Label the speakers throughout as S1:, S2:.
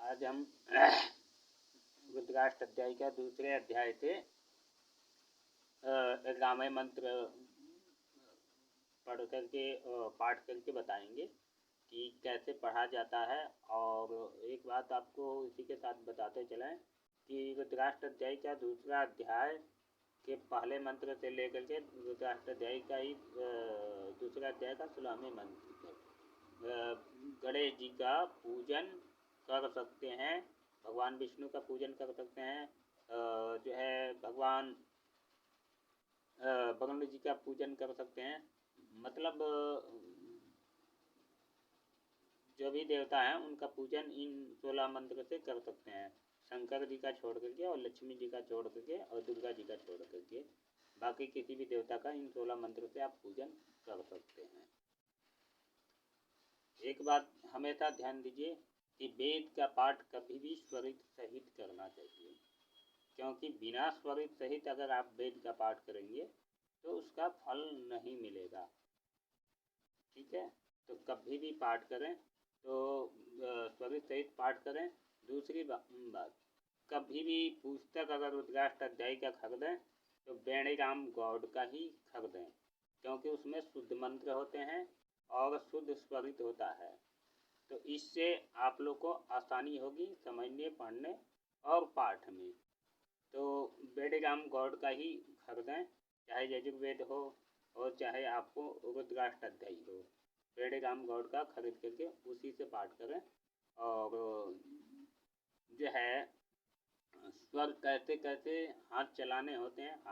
S1: आज हम रुद्राष्ट अध्याय का दूसरे अध्याय से रामायण मंत्र पढ़ करके पाठ करके बताएंगे कि कैसे पढ़ा जाता है। और एक बात आपको इसी के साथ बताते चलें कि रुद्राष्ट अध्याय का दूसरा अध्याय के पहले मंत्र से लेकर के रुद्राष्ट अध्याय का ही दूसरा अध्याय का 16वें मंत्र गणेश जी का पूजन कर सकते हैं, भगवान विष्णु का पूजन कर सकते हैं, जो है भगवान वरुण जी का पूजन कर सकते हैं। मतलब जो भी देवता हैं उनका पूजन इन 16 मंत्र से कर सकते हैं। शंकर जी का छोड़ करके और लक्ष्मी जी का छोड़ करके और दुर्गा जी का छोड़ करके बाकी किसी भी देवता का इन 16 मंत्र से आप पूजन कर सकते हैं। एक बात हमेशा ध्यान दीजिए कि वेद का पाठ कभी भी स्वरित सहित करना चाहिए, क्योंकि बिना स्वरित सहित अगर आप वेद का पाठ करेंगे तो उसका फल नहीं मिलेगा। ठीक है, तो कभी भी पाठ करें तो स्वरित सहित पाठ करें। दूसरी बात, कभी भी पुस्तक अगर रुद्राष्ट अध्याय का खरीदें तो बेणीराम गौड़ का ही खरीदें, क्योंकि उसमें शुद्ध मंत्र होते हैं और शुद्ध स्वरित होता है। तो इससे आप लोग को आसानी होगी समझने, पढ़ने और पाठ में। तो बेणीराम गौड़ का ही खरीदें, चाहे यजुर्वेद हो और चाहे आपको रुद्राष्ट अध्याय हो। बेणीराम गौड़ का खरीद करके उसी से पाठ करें। और जो है स्वर कैसे कैसे हाथ चलाने होते हैं,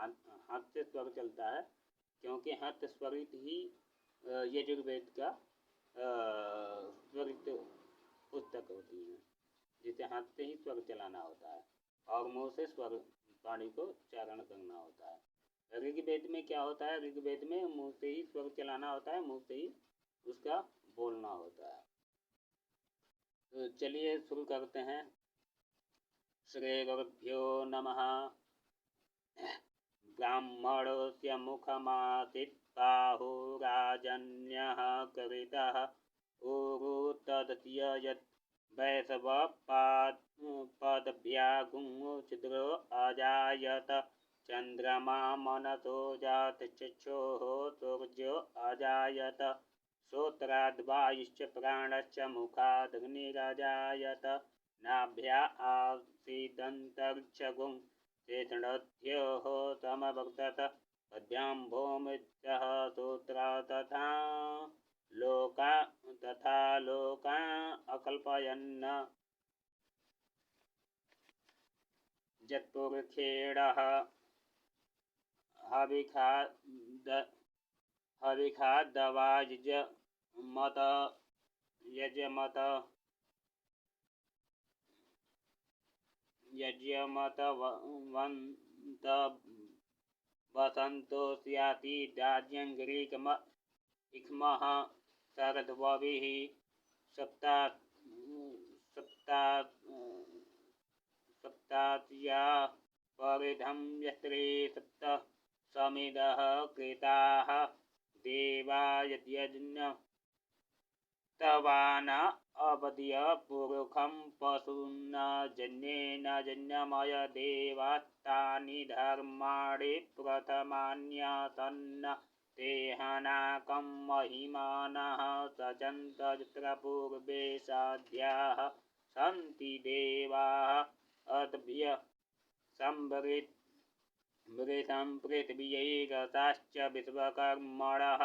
S1: हाथ से स्वर चलता है, क्योंकि हाथ स्वरित ही यजुर्वेद का स्वरित पुस्तक होती है, जिसे हाथ से ही स्वर चलाना होता है और मुंह से स्वर वाणी को उच्चारण करना होता है। ऋग्वेद में क्या होता है, ऋग्वेद में मुंह से ही स्वर चलाना होता है, मुंह से ही उसका बोलना होता है। तो चलिए शुरू करते हैं। श्री गुरुभ्यो नमः। ब्राह्मणस्य मुखमासीत् बाहुराजन्यः करितः ऊरु तदस्य यत् वैष्णवपादभ्यागुं छिद्रो अजायत। चन्द्रमा मनसो जातचक्षुः सूर्यो अजायत। श्रोत्राद्वायुश्च प्राणश्च मुखादग्निरजायत। नाभ्या आसीदन्तरिक्षगुं शेषणद्योः समवर्तत। पद्भ्यां भूमिद्यः सूत्रा तथा लोका अकल्पयन्। जत्पुरुषेणः हविखादवायुजमत यज्यमतवन्त वसन्तो स्याति राज्यङ्ग्रीकम इक्मः शरद्वविः सप्तात्या परिधं यस्त्रे सप्त समिदः कृताः देवा यद्यज्ञ तवान अवद्य पुरुखं पशून् जन्येन जन्यमय देवास्तानि धर्माणि प्रथमान्यासन्। तेहनाकं महिमानः सचन्त यत्र पूर्वे साध्याः सन्ति देवाः अद्भ्य संवृतं पृथिव्यै विश्वकर्मणः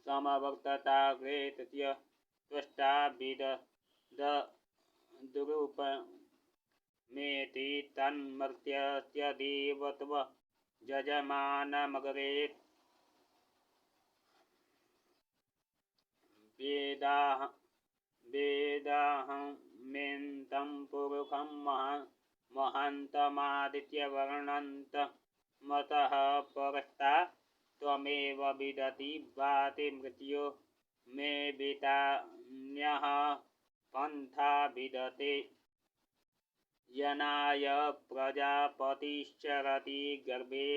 S1: समवर्तताग्रे तस्य त्वष्टा विदधदुरूपमेति तन्मर्त्यस्य देवत्व यजमानमग्रेत्। वेदाहमेन्तं पुरुषं महान्तमादित्यवर्णन्तमतः परस्ता त्वमेव विदधि भाति मृत्यो मे वितान्यः पन्था विदते। यनाय प्रजापतिश्चरति गर्भे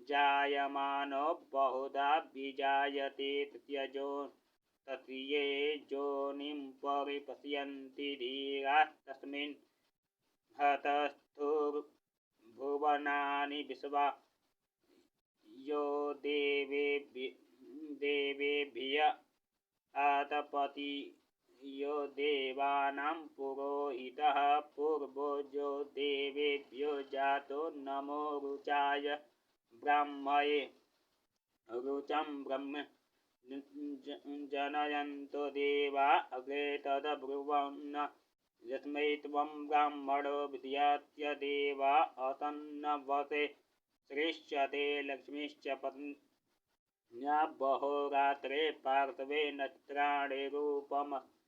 S1: जायमानो बहुधा विजायते। तृतीयजो ततीये योनिं परिपश्यन्ति धीरास्तस्मिन् हतस्थुर्भुवनानि विश्वा यो देवेभ्य आतपति यो देवानां पुरोहितः पूर्वजो देवेभ्यो जातो नमो रुचाय ब्राह्मये रुचं ब्रह्म जनयन्तो देवा अग्रे तदब्रुवन् यस्मै त्वं ब्राह्मणो विद्यात्य देवा असन्नवसे श्रेष्ठते लक्ष्मीश्च पत्न्या बहोरात्रे पार्थिवे नत्राणि रूपममिनव्यातम्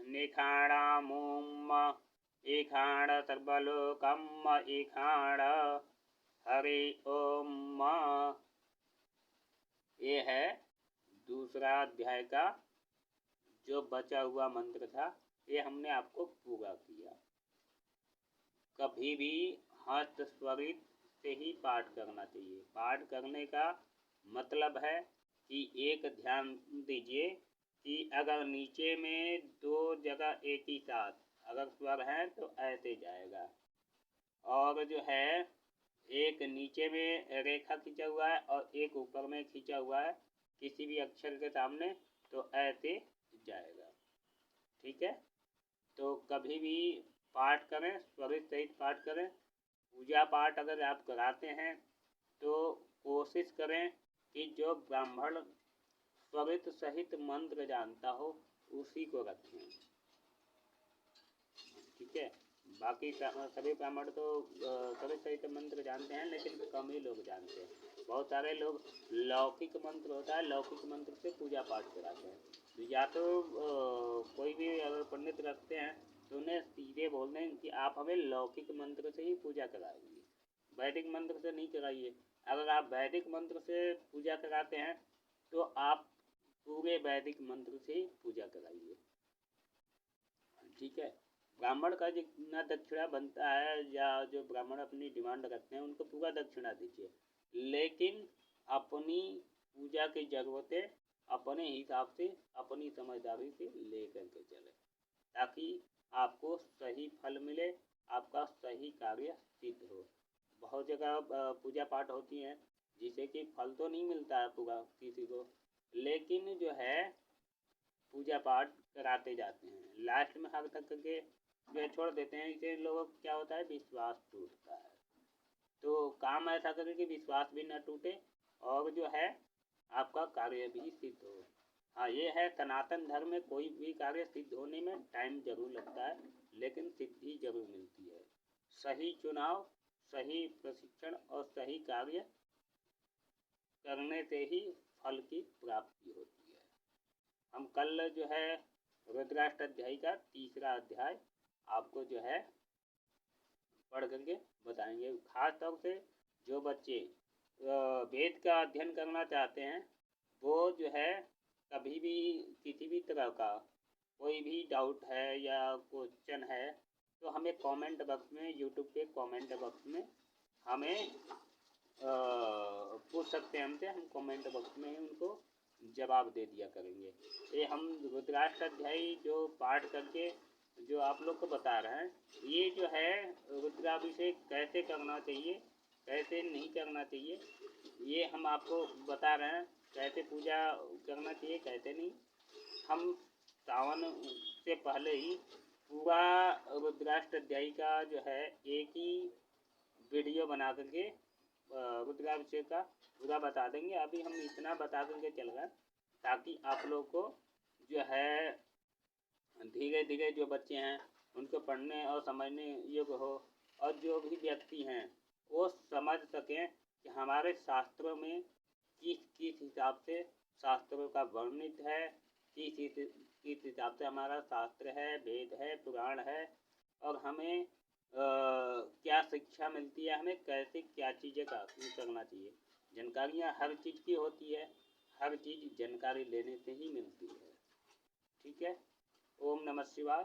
S1: निखाणामुम ईखाण सर्वलोकम् ईखाण हरि ओम। ये है दूसरा अध्याय का जो बचा हुआ मंत्र था, ये हमने आपको पूरा किया। कभी भी हस्त स्वरित से ही पाठ करना चाहिए। पाठ करने का मतलब है कि एक ध्यान दीजिए कि अगर नीचे में दो जगह एक ही साथ अगर स्वर है तो ऐसे जाएगा, और जो है एक नीचे में रेखा खींचा हुआ है और एक ऊपर में खींचा हुआ है किसी भी अक्षर के सामने, तो ऐसे जाएगा। ठीक है, तो कभी भी पाठ करें, स्वरित सहित पाठ करें। पूजा पाठ अगर आप कराते हैं तो कोशिश करें कि जो ब्राह्मण स्वरित सहित मंत्र जानता हो उसी को रखें। ठीक है, बाकी सभी ब्राह्मण तो स्वरित सहित मंत्र जानते हैं, लेकिन कम ही लोग जानते हैं। बहुत सारे लोग लौकिक मंत्र होता है, लौकिक मंत्र से पूजा पाठ कराते हैं। या तो कोई भी अगर पंडित रखते हैं तो उन्हें सीधे बोल दें कि आप हमें लौकिक मंत्र से ही पूजा कराइए, वैदिक मंत्र से नहीं कराइए। अगर आप वैदिक मंत्र से पूजा कराते हैं तो आप पूरे वैदिक मंत्र से ही पूजा कराइए। ठीक है, ब्राह्मण का जितना दक्षिणा बनता है या जो ब्राह्मण अपनी डिमांड रखते हैं उनको पूरा दक्षिणा दीजिए, लेकिन अपनी पूजा की ज़रूरतें अपने हिसाब से अपनी समझदारी से लेकर के चले, ताकि आपको सही फल मिले, आपका सही कार्य सिद्ध हो। बहुत जगह पूजा पाठ होती हैं जिसे कि फल तो नहीं मिलता है पूरा किसी को, लेकिन जो है पूजा पाठ कराते जाते हैं, लास्ट में हर तक के जो छोड़ देते हैं। इसे लोगों को क्या होता है, विश्वास टूटता है। तो काम ऐसा करें कि विश्वास भी न टूटे और जो है आपका कार्य भी सिद्ध हो। हाँ, ये है सनातन धर्म में कोई भी कार्य सिद्ध होने में टाइम जरूर लगता है, लेकिन सिद्धि जरूर मिलती है। सही चुनाव, सही प्रशिक्षण और सही कार्य करने से ही फल की प्राप्ति होती है। हम कल जो है रुद्राष्टाध्यायी का तीसरा अध्याय आपको जो है पढ़ करके बताएंगे। खास तौर से जो बच्चे वेद का अध्ययन करना चाहते हैं वो जो है कभी भी किसी भी तरह का कोई भी डाउट है या क्वेश्चन है तो हमें कमेंट बॉक्स में, यूट्यूब के कमेंट बॉक्स में हमें पूछ सकते हैं हमसे। हम कमेंट बॉक्स में उनको जवाब दे दिया करेंगे। ये हम रुद्राष्टाध्यायी जो पाठ करके जो आप लोग को बता रहे हैं, ये जो है रुद्राभिषेक कैसे करना चाहिए, कैसे नहीं करना चाहिए, ये हम आपको बता रहे हैं। कैसे पूजा करना चाहिए, कैसे नहीं। हम सावन से पहले ही पूरा रुद्राष्टाध्यायी का जो है एक ही वीडियो बना करके रुद्राभिषेक का पूरा बता देंगे। अभी हम इतना बता करके चल गए ताकि आप लोग को जो है धीरे धीरे जो बच्चे हैं उनको पढ़ने और समझने योग्य हो, और जो भी व्यक्ति हैं वो समझ सकें कि हमारे शास्त्रों में किस हिसाब से शास्त्रों का वर्णित है, किस हिसाब से हमारा शास्त्र है, वेद है, पुराण है, और हमें क्या शिक्षा मिलती है, हमें कैसे क्या चीज़ें करना चाहिए। जानकारियाँ हर चीज़ की होती है, हर चीज़ जानकारी लेने से ही मिलती है। ठीक है, ओम नमः शिवाय।